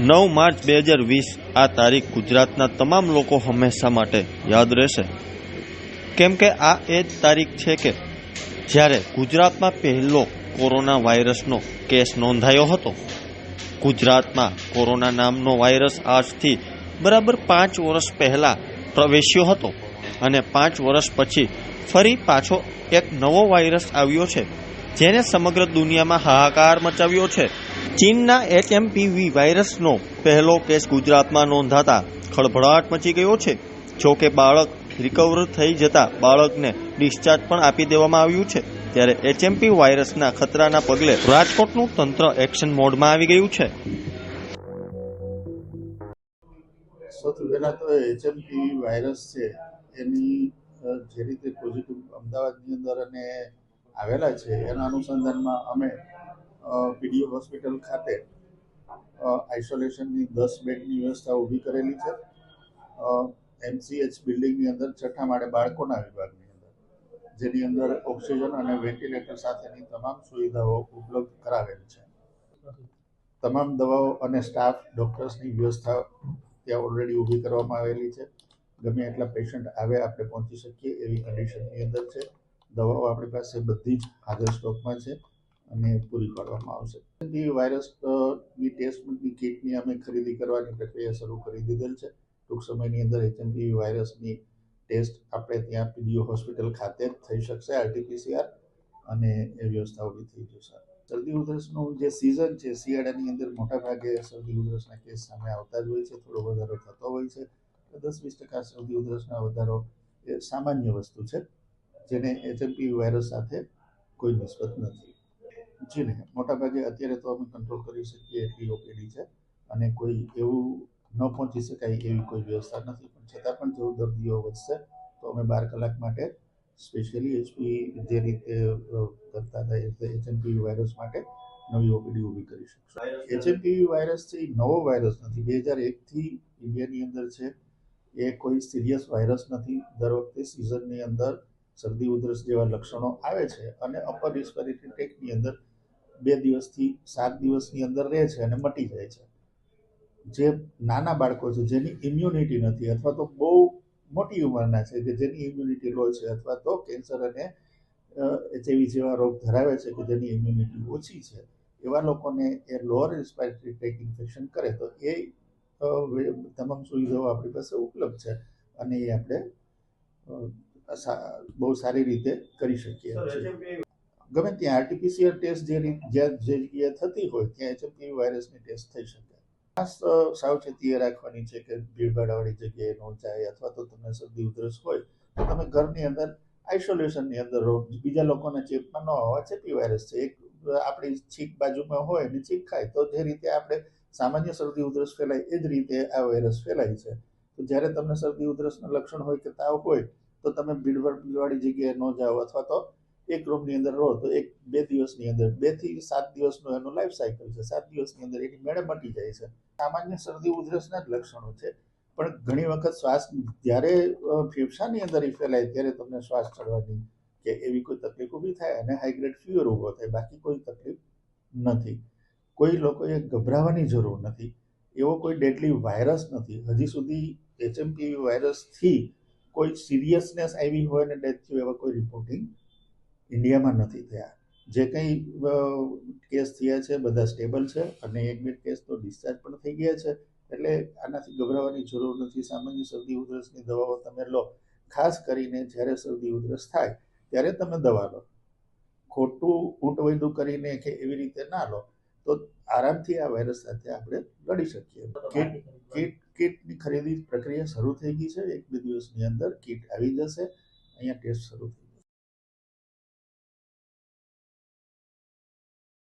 9 March 2020 આ તારીખ ગુજરાતના તમામ લોકો હંમેશા માટે યાદ રહેશે, કેમ કે આ એ જ તારીખ છે કે જ્યારે ગુજરાતમાં પહેલો કોરોના વાયરસનો કેસ નોંધાયો હતો. ગુજરાતમાં કોરોના નામનો વાયરસ આજથી બરાબર 5 વર્ષ પહેલા પ્રવેશ્યો હતો અને 5 વર્ષ પછી ફરી પાછો એક નવો વાયરસ આવ્યો છે, જેને સમગ્ર દુનિયામાં હાહાકાર મચાવ્યો છે. ચીનના HMPV વાયરસનો પહેલો કેસ ગુજરાતમાં નોંધાતા ખળભળાટ મચી ગયો છે. જો કે બાળક રિકવર થઈ જતા બાળકને ડિસ્ચાર્જ પણ આપી દેવામાં આવ્યું છે. ત્યારે HMPV વાયરસના ખતરાના પગલે રાજકોટનું તંત્ર એક્શન મોડમાં આવી ગયું છે. સૌથી પહેલા તો HMPV વાયરસ છે એની જે રીતે પોઝિટિવ અમદાવાદની અંદર અને આવેલા છે એના અનુસંધાનમાં અમે પીડીઓ હોસ્પિટલ ખાતે આઇસોલેશનની 10 બેડની વ્યવસ્થા ઊભી કરેલી છે. MCH બિલ્ડિંગની અંદર 6ઠા માળે બાળકોના વિભાગની અંદર, જેની અંદર ઓક્સિજન અને વેન્ટિલેટર સાથેની તમામ સુવિધાઓ ઉપલબ્ધ કરાવેલ છે. તમામ દવાઓ અને સ્ટાફ ડોક્ટર્સની વ્યવસ્થા ત્યાં ઓલરેડી ઊભી કરવામાં આવેલી છે. ગમે એટલા પેશન્ટ આવે આપણે પહોંચી શકીએ એવી કન્ડિશનની અંદર છે. દવાઓ આપણી પાસે બધી જ હાજર સ્ટોકમાં છે અને પૂરી પાડવામાં આવશે. વાયરસની ટેસ્ટની કિટની અમે ખરીદી કરવાની પ્રક્રિયા શરૂ કરી દીધેલ છે. ટૂંક સમયની અંદર HMPV વાયરસની ટેસ્ટ આપણે ત્યાં પીડીઓ હોસ્પિટલ ખાતે જ થઈ શકશે, RT-PCR, અને એ વ્યવસ્થા ઊભી થઈ જશે. શરદી ઉધરસનું જે સિઝન છે, શિયાળાની અંદર મોટાભાગે શરદી ઉધરસના કેસ સામે આવતા જ હોય છે. થોડો વધારો થતો હોય છે. 10-20% શરદી ઉધરસના વધારો એ સામાન્ય વસ્તુ છે, જેને HMPV વાયરસ સાથે કોઈ નિસ્બત નથી. જી ને, મોટાભાગે અત્યારે તો અમે કંટ્રોલ કરી શકીએ એટલી ઓપીડી છે અને કોઈ એવું ન પહોંચી શકાય એવી કોઈ વ્યવસ્થા નથી. પણ છતાં પણ જો દર્દીઓ વધશે તો અમે 12 કલાક માટે સ્પેશિયલી જે રીતે કરતા હતા HMPV વાયરસ માટે નવી ઓપીડી ઊભી કરી શકશું. HMPV વાયરસ છે એ નવો વાયરસ નથી, 2001થી ઇન્ડિયાની અંદર છે. એ કોઈ સિરિયસ વાયરસ નથી. દર વખતે સિઝનની અંદર શરદી ઉધરસ જેવા લક્ષણો આવે છે અને અપર રિસ્પિરેટરી ટ્રેક્ટની અંદર 2 દિવસથી 7 દિવસની અંદર રહે છે અને મટી જાય છે. જે નાના બાળકો છે જેની ઇમ્યુનિટી નથી, અથવા તો બહુ મોટી ઉંમરના છે કે જેની ઇમ્યુનિટી લો છે, અથવા તો કેન્સર અને HIV જેવા રોગ ધરાવે છે કે જેની ઇમ્યુનિટી ઓછી છે, એવા લોકોને એ લોઅર રિસ્પિરેટરી ટ્રેક ઇન્ફેક્શન કરે તો એ તમામ સુવિધાઓ આપણી પાસે ઉપલબ્ધ છે અને એ આપણે બહુ સારી રીતે કરી શકીએ છીએ. ગમે ત્યાં RT-PCR ટેસ્ટ જે જગ્યાએ થતી હોય ત્યાં HMPV વાયરસની ટેસ્ટ થઈ શકે. ખાસ સાવચેતી એ રાખવાની છે કે ભીડભાડવાળી જગ્યાએ ન જાય, અથવા તો તમને શરદી ઉધરસ હોય તો તમે ઘરની અંદર આઇસોલેશનની અંદર રહો. બીજા લોકોને ચેપમાં ન હોવા ચેપી વાયરસ છે. એક આપણી છીંક બાજુમાં હોય અને છીંક ખાય તો જે રીતે આપણે સામાન્ય શરદી ઉધરસ ફેલાય એ જ રીતે આ વાયરસ ફેલાય છે. તો જ્યારે તમને શરદી ઉધરસના લક્ષણ હોય કે તાવ હોય તો તમે ભીડભાડવાળી જગ્યાએ ન જાઓ, અથવા તો એક રૂમની અંદર રહો તો 1-2 દિવસની અંદર 2 થી 7 દિવસનું એનું લાઈફ સાયકલ છે. 7 દિવસની અંદર એની મેળે મટી જાય છે. સામાન્ય શરદી ઉધરસના જ લક્ષણો છે, પણ ઘણી વખત શ્વાસ જ્યારે ફેફસાની અંદર ફેલાય ત્યારે તમને શ્વાસ ચડવાની કે એવી કોઈ તકલીફ ઊભી થાય અને હાઈ ગ્રેડ ફીવર ઊભો થાય. બાકી કોઈ તકલીફ નથી. કોઈ લોકોએ ગભરાવાની જરૂર નથી. એવો કોઈ ડેડલી વાયરસ નથી. હજી સુધી HMPV વાયરસથી કોઈ સિરિયસનેસ આવી હોય અને ડેથ થયું એવા કોઈ રિપોર્ટિંગ ઇન્ડિયામાં નથી થયા. જે કંઈ કેસ થયા છે બધા સ્ટેબલ છે અને 1-2 કેસ તો ડિસ્ચાર્જ પણ થઈ ગયા છે. એટલે આનાથી ગભરાવાની જરૂર નથી. સામાન્ય શરદી ઉધરસની દવાઓ તમે લો. ખાસ કરીને જ્યારે શરદી ઉધરસ થાય ત્યારે તમે દવા લો. ખોટું ઊંટવૈદું કરીને કે એવી રીતે ના લો તો આરામથી આ વાયરસ સાથે આપણે લડી શકીએ. કીટની ખરીદી પ્રક્રિયા શરૂ થઈ ગઈ છે. 1-2 દિવસની અંદર કીટ આવી જશે. અહીંયા ટેસ્ટ શરૂ થઈ